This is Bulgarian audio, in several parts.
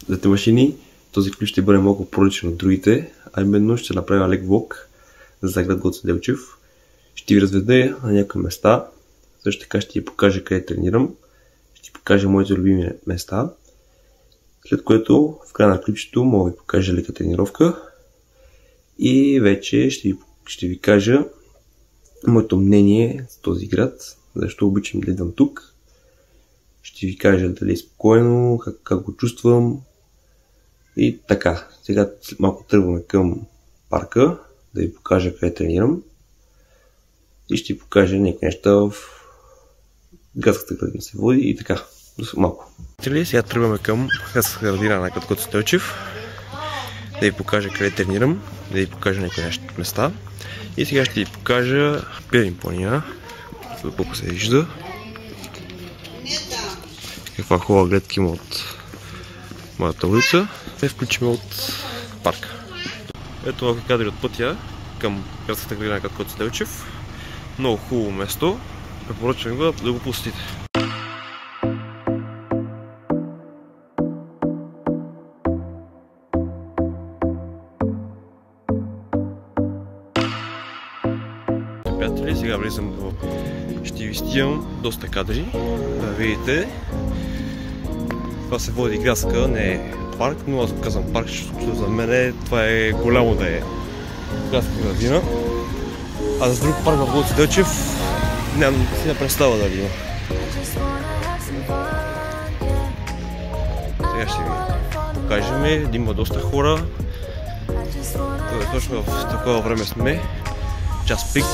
За тези машини този клип ще бъде малко проличен от другите, а именно ще направя лек влог за град Гоце Делчев. Ще ви разведа на някои места, също така ще ви покажа къде тренирам, ще ви покажа моите любими места, след което в края на клипчето мога да ви покажа лека тренировка и вече ще ви кажа моето мнение за този град, защо обичам да идвам тук. Ще ви кажа дали е спокойно, как го чувствам и така. Сега малко тръгваме към парка, да ви покажа къде тренирам и ще ви покажа някакви неща в градската градина се води и така. Малко. Сега тръгваме към градската градина на град Гоце Делчев, да ви покажа къде тренирам, да ви покажа някои места и сега ще ви покажа Пирин планина, колко се вижда. Каква хубава гледка има от моята улица. Ще включим от парка. Ето малко кадри от пътя към градската градина на град Гоце Делчев. Много хубаво место. Препоръчвам го да го посетите. Приятели, сега влизам до... Ще ви стигам доста кадри, да видите. Това се води градска, не е парк, но аз казвам парк, защото за мен това е голямо да е градска градина. А за друг парк в Гоце Делчев нямам си представа дали има. Сега ще ви покажем, да има доста хора. Точно в такова време сме, час пик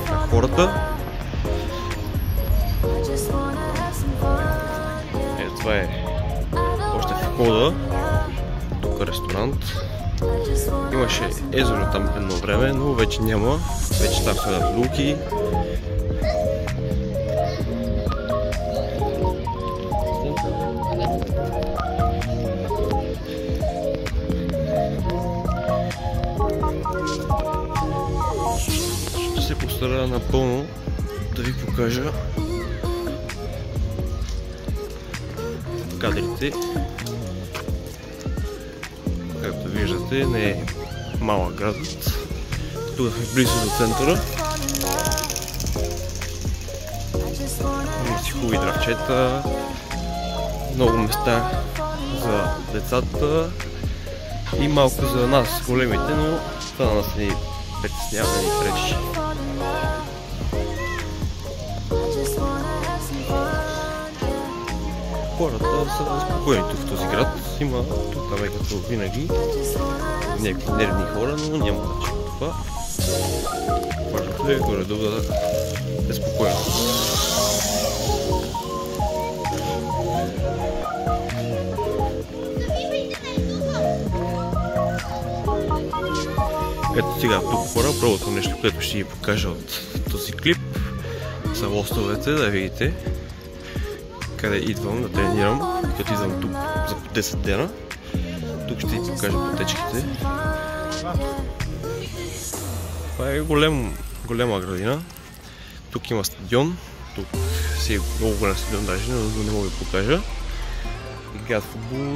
на хората. Това е още в входа, тук е ресторант. Имаше езеро там едно време, но вече няма. Вече там са дадат луки. Ще се постара напълно да ви покажа кадрите. Както виждате, не е малък градът. Тук сме близо до центъра. Има си хубави дръвчета, много места за децата и малко за нас, големите, но това на нас не притеснява, не пречи. Хората са спокойни тук в този град. Има тук там е като винаги някакви нервни хора, но няма начин от това. Важното е горе-долу да е спокойно. Ето сега тук хора, първото нещо, което ще ви покажа от този клип са лостовете, да видите къде идвам да тренирам, като идвам тук за по 10 дена. Тук ще ви покажа пътечките. Това е голема градина. Тук има стадион. Тук си е много голям стадион даже, но не мога да покажа. Играят футбол.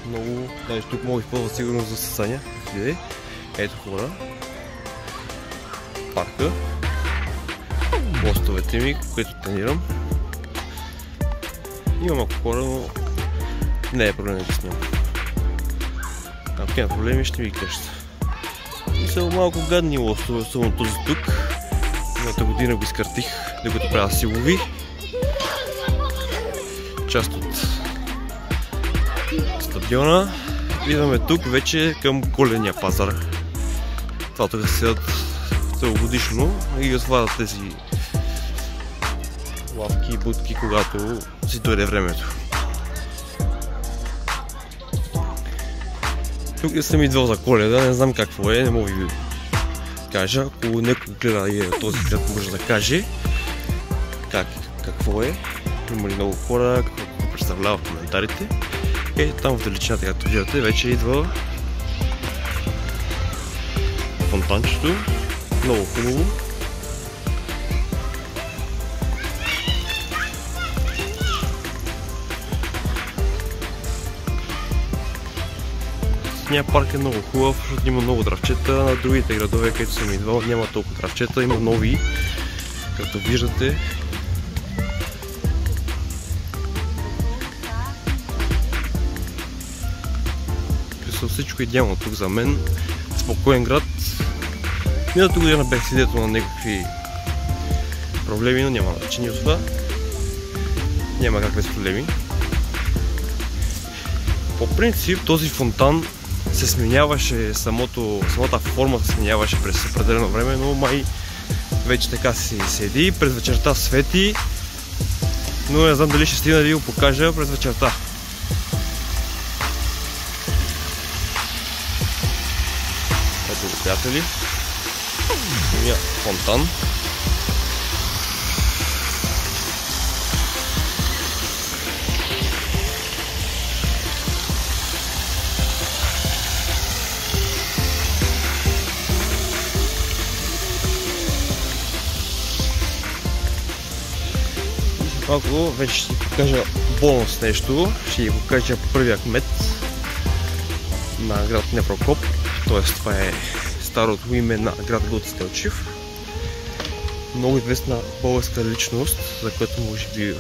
Много... Даже тук мога да използват сигурно за състезания. Ето хора. Парка. Лостовете ми, които тренирам. Има малко хора, но не е проблем да снимам. Ако има проблеми, ще ви кажа. И са малко гадни лостове, особено този тук. Миналата година го изкъртих, докато правя силови. Част от стадиона. Идваме тук вече към коледния пазар. Това тук се седат целогодишно и отварят тези лавки и будки, когато си дойде времето. Тук съм идвал за Коледа, не знам какво е, не мога ви кажа. Ако някой гледа и този град, може да каже какво е. Има ли много хора, какво представлява в коментарите. Там в далечината, както виждате, вече идва фонтанчето. Много хубаво. Самия парк е много хубав, защото има много дръвчета. На другите градове, където съм идвал, няма толкова дръвчета, има нови, като виждате. Всичко идеално тук за мен. Спокоен град. Миналата година бях свидетел на някакви проблеми, но няма значение от това. Няма как без проблеми. По принцип този фонтан се сменяваше, самата форма се сменяваше през определено време, но май вече така си седи, през вечерта свети, но не знам дали ще стигна да ви го покажа през вечерта. Ето го, приятели, самия фонтан. Малко вече ще ви покажа бонус нещо, ще ви покажа първия кмет на град Днепрокоп, т.е. това е старото име на град Гоце Делчев. Много известна българска личност, за което може би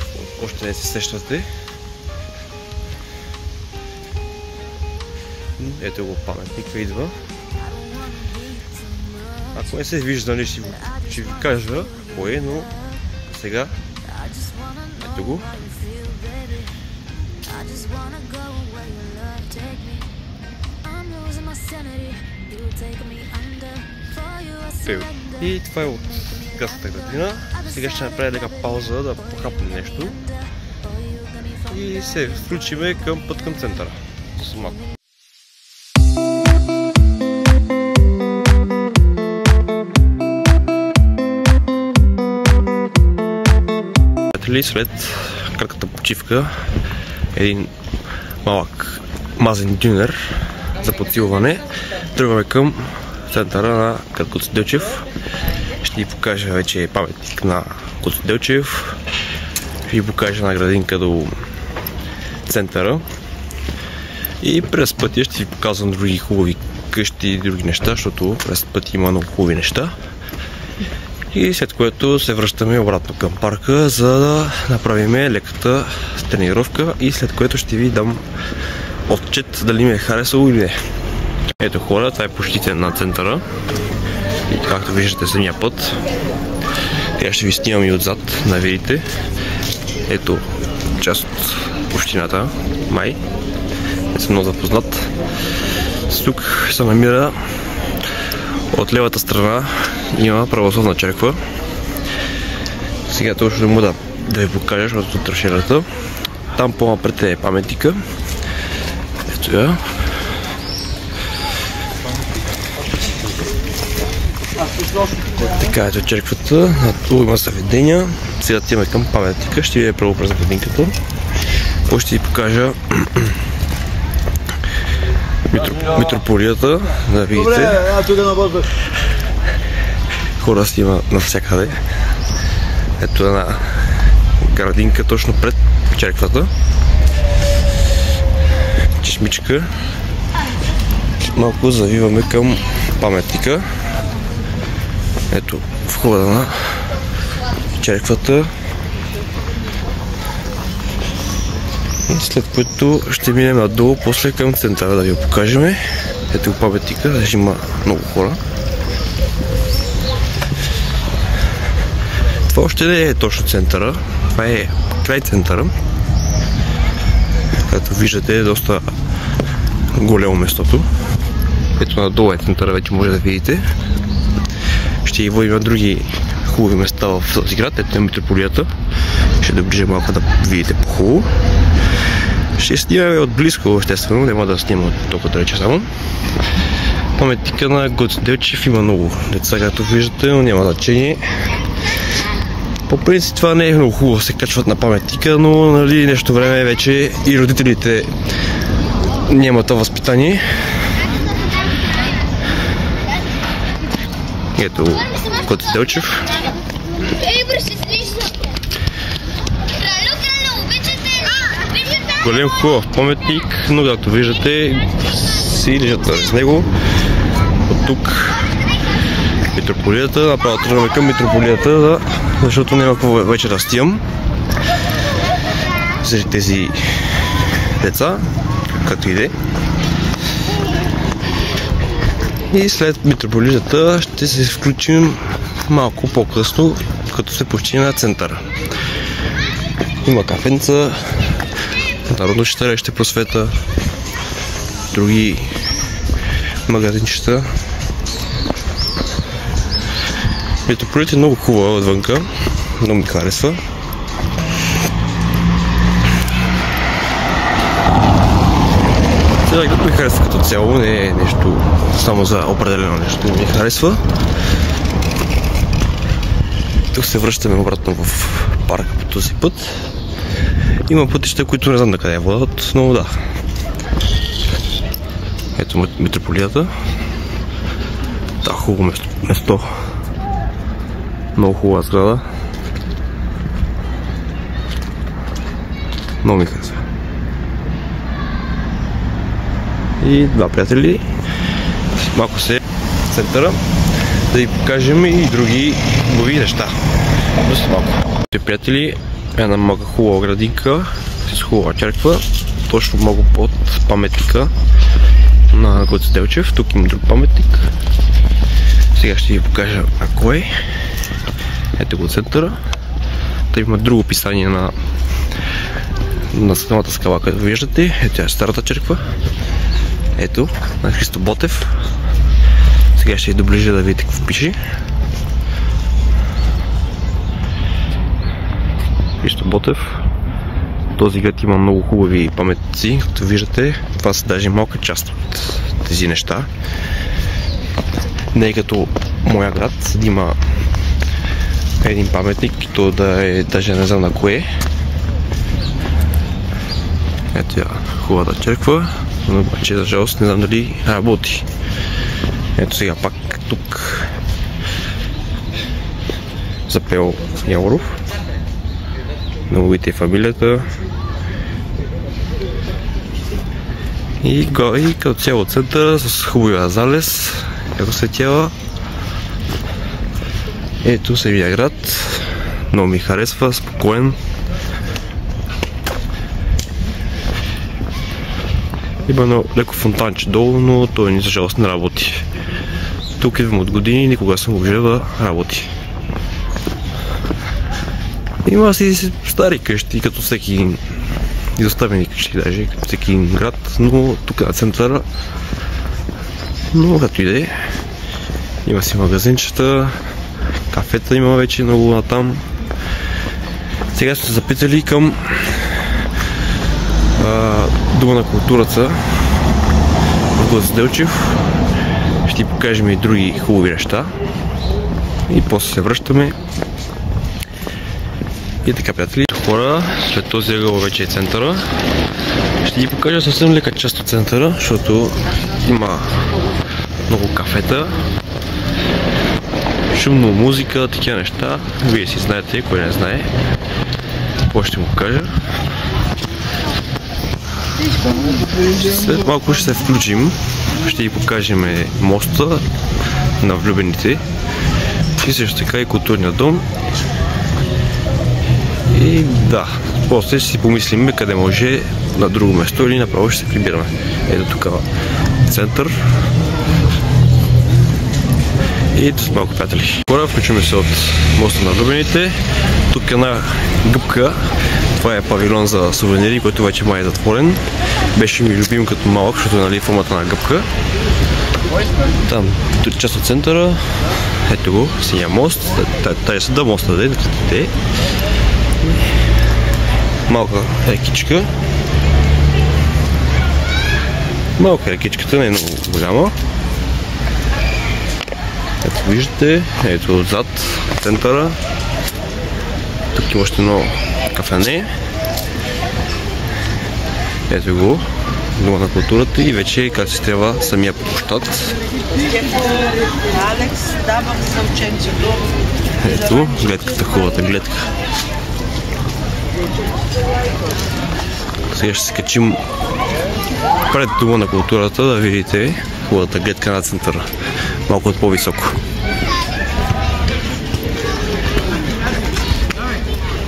още не се сещате. Ето го паметника идва. Ако не се вижда, ще ви кажа кое е, но сега ето го. И това е от градската градина. Сега ще направя лека пауза да похапнем нещо и се включиме към път към центъра. С малко. След кратката почивка, един малък мазен дюнер за подсилване, тръгваме към центъра на град Гоце Делчев. Ще ви покажа вече паметник на Гоце Делчев, ще ви покажа една градинка до центъра и през пътя ще ви показвам други хубави къщи и други неща, защото през пътя има много хубави неща. И след което се връщаме обратно към парка, за да направим леката тренировка и след което ще ви дам отчет дали ми е харесало или не. Ето хора, това е почти на центъра и както виждате самия път. Сега ще ви снимам и отзад, да видите. Ето част от общината, май. Не съм много запознат. Тук се намира от левата страна има православна черква. Сега точно не мога да ви покажа, защото тут трошерата. Там по-напред е паметника. Ето я. Така ето черквата. Тук има заведения. Сега отиваме към паметника. Ще ви е право през градинката. Ще ви покажа митрополията, да видите. Хора си има навсякъде. Ето една градинка точно пред черквата. Чешмичка. Малко завиваме към паметника. Ето входа на черквата. След което ще минем надолу, после към центъра да ви го покажем. Ето паметника, даже има много хора. Това още не е точно центъра, това е край центъра. Както виждате е доста голямо местото. Ето надолу е центъра, вече може да видите. Ще и водим други хубави места в този град. Ето е митрополията. Ще доближа малко да видите по-хубаво. Ще снимаме от близко, естествено, няма да снимам толкова далече само. Паметника на Гоце Делчев има много деца, както виждате, но няма значение. По принцип това не е много хубаво да се качват на паметника, но нали, нещо време вече и родителите нямат това възпитание. Ето Гоце Делчев. Голям хубав паметник, но както виждате си лежат с него. От тук митрополията, направо тръгваме към митрополията, защото няма какво вече да стигам заради тези деца, както иде. И след митрополията ще се включим малко по-късно, като се почти на центъра. Има кафенца, народно читалище Просвета, други магазинчета. Митрополията е много хубава отвънка, много ми харесва. Сега град ми харесва като цяло, не е нещо само за определено нещо ми харесва. Тук се връщаме обратно в парка по този път. Има пътища, които не знам на къде водят, но да. Ето митрополията. Да, хубаво место. Много хубава сграда. Много ми харесва. И да, приятели, малко се в центъра да ви покажем и други хубави неща. Просто малко. Приятели, една малка хубава градинка с хубава черква, точно много под паметника на Гоце Делчев. Тук има друг паметник. Сега ще ви покажа на кой. Ето го центъра. Та има друго описание на самата скала, където виждате. Ето е старата черква. Ето, на Христо Ботев. Сега ще ви доближа да видите какво пише. Христо Ботев. Този град има много хубави паметници, като виждате. Това са даже малка част от тези неща. Не е като моя град, да има един паметник, и то да е даже не знам на кое. Ето я хубавата черква, но обаче за жалост не знам дали работи. Ето сега пак тук запел Яворов. Много видите фамилията. И като цяло центъра с хубавия залез, kako светява. Ето самия град. Много ми харесва, спокоен. Има едно леко фонтанче долу, но той ни за жалост не работи. Тук идвам от години и никога съм го виждал да работи. Има си стари къщи, като всеки изоставени къщи даже, като всеки град, но тук на центъра, но като иде, има си магазинчета, кафета има вече много натам. Сега сме се запитали към Дома на културата в Гоце Делчев. Ще ти покажем и други хубави неща и после се връщаме. И така, приятели, хора, след този ъгъл вече е центъра. Ще ви покажа съвсем лека част от центъра, защото има много кафета, шумно музика, такива неща. Вие си знаете, кой не знае. Какво ще му кажа. След малко ще се включим. Ще ви покажем моста на влюбените и също така и културния дом. И да, после ще си помислим къде може на друго место или направо ще се прибираме. Ето тук център. И ето с малко, приятели. Хора, включваме се от моста на влюбените. Тук е една гъбка. Това е павилон за сувенири, който вече май е затворен. Беше ми любим като малък, защото нали формата на гъбка. Там, тук част от центъра. Ето го, синя мост. Тая са да моста, да е. Малка рекичка. Малка рекичката, не е много голяма. Ето виждате, ето отзад центъра. Тук има още едно кафене. Ето го, Дома на културата и вече как се трябва самия площад. Ето, гледката, хубавата гледка. Сега ще се качим пред Дома на културата да видите хубавата гледка на центъра, малко от по-високо.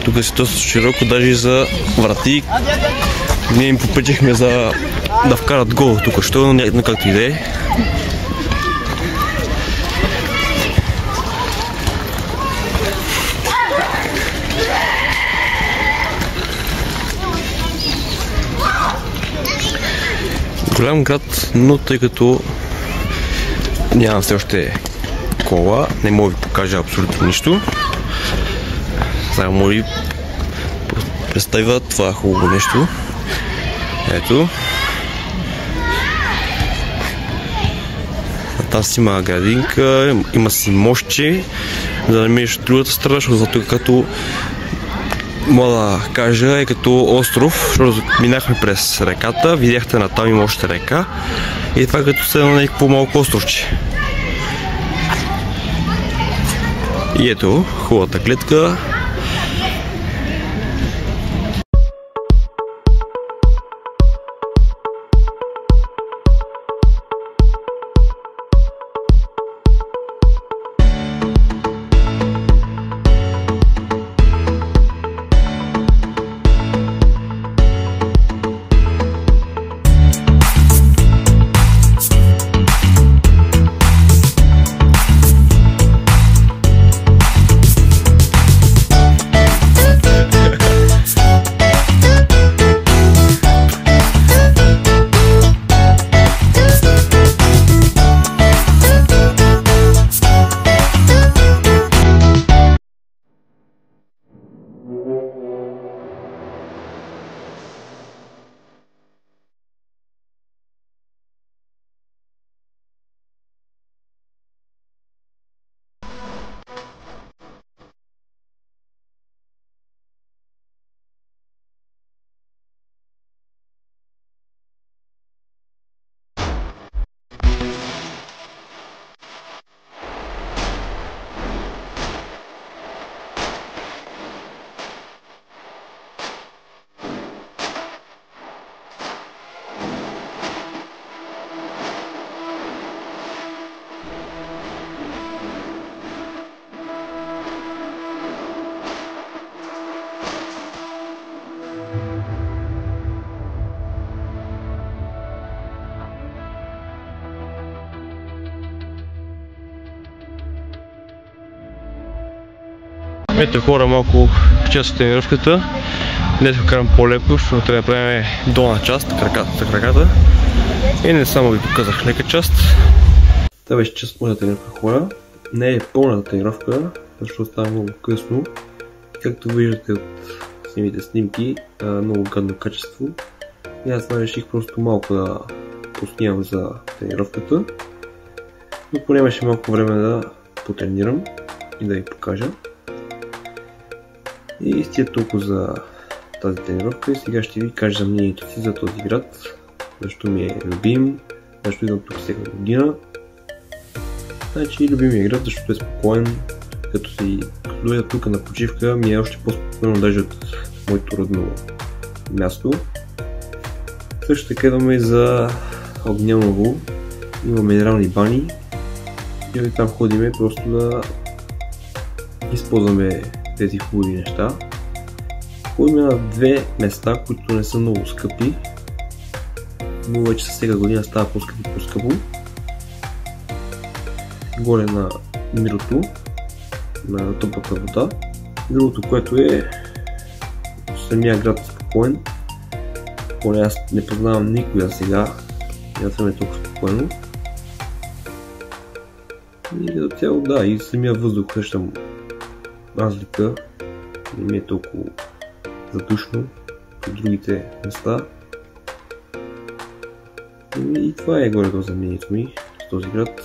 Тук е доста широко, даже и за врати. Ние им попъчихме за да вкарат гол тук, що, но както и да е. Голям град, но тъй като нямам все още кола, не мога да ви покажа абсолютно нищо. Сега мога да представя това хубаво нещо. Ето. Там си има градинка, има си мостче, за да намериш от другата страна, защото за тук като мога да кажа е като остров, защото минахме през реката, видяхте на там има още река и това като се на някакво малко островче. И ето хубавата гледка. Ето хора, малко част от тренировката. Днес го карам по-леко, защото трябва да правим долна част, краката. И не само ви показах лека част. Това беше част от моята тренировка, хора. Не е пълната тренировка, защото става много късно. Както виждате от самите снимки, много гадно качество. И аз реших просто малко да поснимам за тренировката. Но поне имаше малко време да потренирам и да ви покажа. И стига толкова за тази тренировка и сега ще ви кажа мнението си за този град, защо ми е любим, защо идвам тук всяка година. Значи любимия град, защото е спокоен, като дойда тук на почивка ми е още по-спокойно даже от моето родно място. Също така идваме и за Огняново, има минерални бани и там ходиме просто да използваме тези хубави неща. Ходим на две места, които не са много скъпи, но вече със всяка година става по-скъпо. Горе на Мирото, на топлата вода. Другото, което е самия град спокоен. Поне аз не познавам никога сега, не е толкова спокойно. И до цяло да, и самия въздух срещам разлика, не ми е толкова задушно по другите места. И това е горе-долу за мнението ми с този град.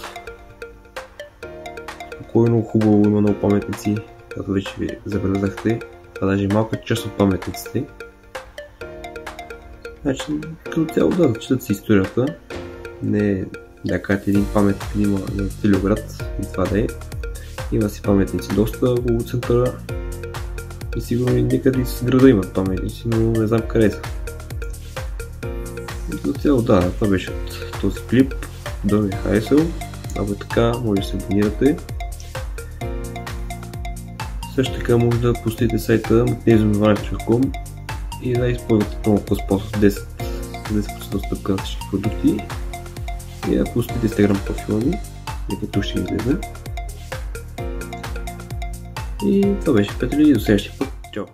Спокойно, хубаво, има много паметници, както вече ви забелязахте. Това даже е малка част от паметниците. Значи, като цяло да, зачитат си историята. Не да кажете един паметник има на Стилиоград и това да е. Има си паметници доста около центъра и сигурно и някъде с града имат паметници, но не знам къде са. И Като цяло да, това беше от този клип. Да ви е харесал. Ако е така, може да се абонирате. Също така може да посетите сайта magnesiumvanish.com и да използвате промокод способ 10% отстъпка на всички продукти. И да посетите Instagram профила ми, нека тук ще излезе. И това беше, приятели, до следващия път. Чао!